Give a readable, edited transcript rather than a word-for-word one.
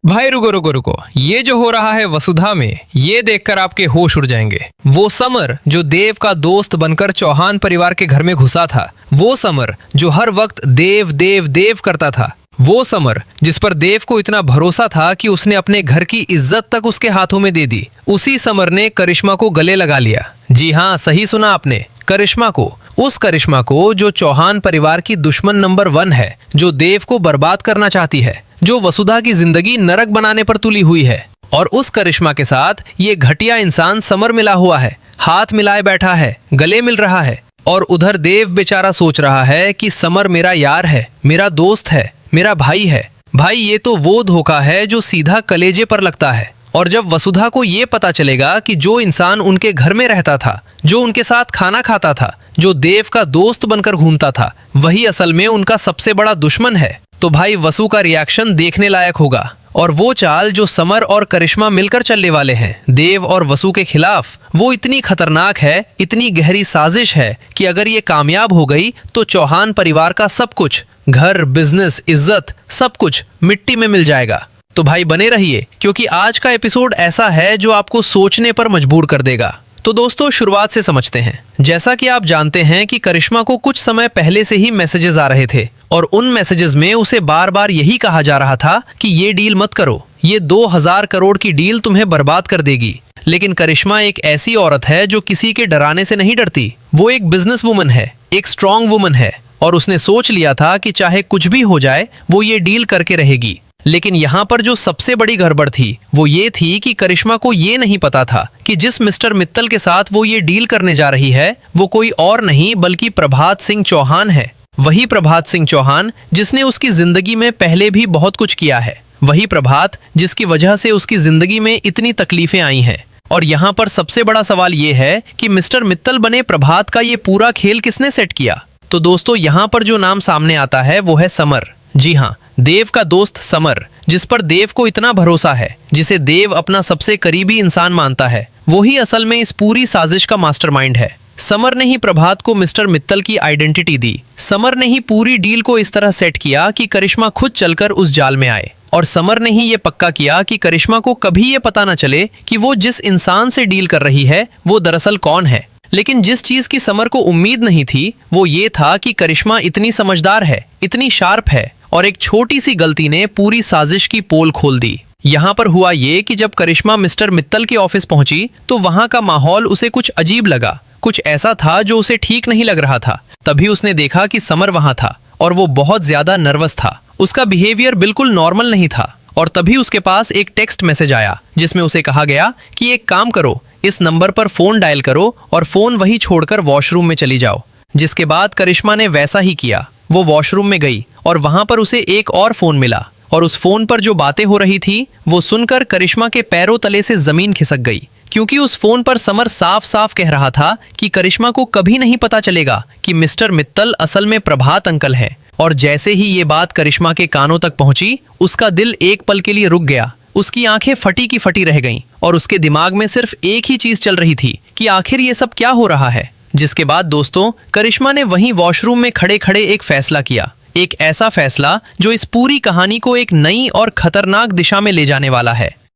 भाई रुको रुको रुको, ये जो हो रहा है वसुधा में, ये देखकर आपके होश उड़ जाएंगे। वो समर जो देव का दोस्त बनकर चौहान परिवार के घर में घुसा था, वो समर जो हर वक्त देव देव देव करता था, वो समर जिस पर देव को इतना भरोसा था कि उसने अपने घर की इज्जत तक उसके हाथों में दे दी, उसी समर ने करिश्मा को गले लगा लिया। जी हाँ, सही सुना आपने, करिश्मा को। उस करिश्मा को जो चौहान परिवार की दुश्मन नंबर 1 है, जो देव को बर्बाद करना चाहती है, जो वसुधा की जिंदगी नरक बनाने पर तुली हुई है। और उस करिश्मा के साथ ये घटिया इंसान समर मिला हुआ है, हाथ मिलाए बैठा है, गले मिल रहा है। और उधर देव बेचारा सोच रहा है कि समर मेरा यार है, मेरा दोस्त है, मेरा भाई है। भाई, ये तो वो धोखा है जो सीधा कलेजे पर लगता है। और जब वसुधा को ये पता चलेगा कि जो इंसान उनके घर में रहता था, जो उनके साथ खाना खाता था, जो देव का दोस्त बनकर घूमता था, वही असल में उनका सबसे बड़ा दुश्मन है, तो भाई वसु का रिएक्शन देखने लायक होगा। और वो चाल जो समर और करिश्मा मिलकर चलने वाले हैं देव और वसु के खिलाफ, वो इतनी खतरनाक है, इतनी गहरी साजिश है कि अगर ये कामयाब हो गई तो चौहान परिवार का सब कुछ, घर, बिजनेस, इज्जत, सब कुछ मिट्टी में मिल जाएगा। तो भाई बने रहिए, क्योंकि आज का एपिसोड ऐसा है जो आपको सोचने पर मजबूर कर देगा। तो दोस्तों, शुरुआत से समझते हैं। जैसा कि आप जानते हैं कि करिश्मा को कुछ समय पहले से ही मैसेजेस आ रहे थे, और उन मैसेजेस में उसे बार बार यही कहा जा रहा था कि ये डील मत करो, ये 2000 करोड़ की डील तुम्हें बर्बाद कर देगी। लेकिन करिश्मा एक ऐसी औरत है जो किसी के डराने से नहीं डरती। वो एक बिजनेस वुमन है, एक स्ट्रांग वुमन है, और उसने सोच लिया था कि चाहे कुछ भी हो जाए वो ये डील करके रहेगी। लेकिन यहाँ पर जो सबसे बड़ी गड़बड़ थी वो ये थी कि करिश्मा को ये नहीं पता था कि जिस मिस्टर मित्तल के साथ वो ये डील करने जा रही है वो कोई और नहीं बल्कि प्रभात सिंह चौहान है। वही प्रभात सिंह चौहान जिसने उसकी जिंदगी में पहले भी बहुत कुछ किया है, वही प्रभात जिसकी वजह से उसकी जिंदगी में इतनी तकलीफें आई हैं। और यहाँ पर सबसे बड़ा सवाल ये है कि मिस्टर मित्तल बने प्रभात का ये पूरा खेल किसने सेट किया। तो दोस्तों, यहाँ पर जो नाम सामने आता है वो है समर। जी हाँ, देव का दोस्त समर, जिस पर देव को इतना भरोसा है, जिसे देव अपना सबसे करीबी इंसान मानता है, वो ही असल में इस पूरी साजिश का मास्टरमाइंड है। समर ने ही प्रभात को मिस्टर मित्तल की आइडेंटिटी दी। समर ने ही पूरी डील को इस तरह सेट किया कि करिश्मा खुद चलकर उस जाल में आए। और समर ने ही ये पक्का किया कि करिश्मा को कभी ये पता न चले कि वो जिस इंसान से डील कर रही है वो दरअसल कौन है। लेकिन जिस चीज की समर को उम्मीद नहीं थी वो ये था कि करिश्मा इतनी समझदार है, इतनी शार्प है, और एक छोटी सी गलती ने पूरी साजिश की पोल खोल दी। यहाँ पर हुआ ये कि जब करिश्मा मिस्टर मित्तल के ऑफिस पहुंची तो वहां का माहौल उसे कुछ अजीब लगा, कुछ ऐसा था जो उसे ठीक नहीं लग रहा था। तभी उसने देखा कि समर वहां था और वो बहुत ज्यादा नर्वस था। उसका बिहेवियर बिल्कुल नॉर्मल नहीं था। और तभी उसके पास एक टेक्स्ट मैसेज आया जिसमें उसे कहा गया कि एक काम करो, इस नंबर पर फोन डायल करो और फोन वहीं छोड़कर वॉशरूम में चली जाओ। जिसके बाद करिश्मा ने वैसा ही किया। वो वॉशरूम में गई और वहां पर उसे एक और फोन मिला, और उस फोन पर जो बातें हो रही थी वो सुनकर करिश्मा के पैरों तले से जमीन खिसक गई। क्योंकि उस फोन पर समर साफ साफ कह रहा था कि करिश्मा को कभी नहीं पता चलेगा कि मिस्टर मित्तल असल में प्रभात अंकल हैं। और जैसे ही ये बात करिश्मा के कानों तक पहुंची, उसका दिल एक पल के लिए रुक गया। उसकी आंखें फटी की फटी रह गईं और उसके दिमाग में सिर्फ एक ही चीज चल रही थी कि आखिर ये सब क्या हो रहा है। जिसके बाद दोस्तों, करिश्मा ने वहीं वॉशरूम में खड़े खड़े एक फैसला किया, एक ऐसा फैसला जो इस पूरी कहानी को एक नई और खतरनाक दिशा में ले जाने वाला है।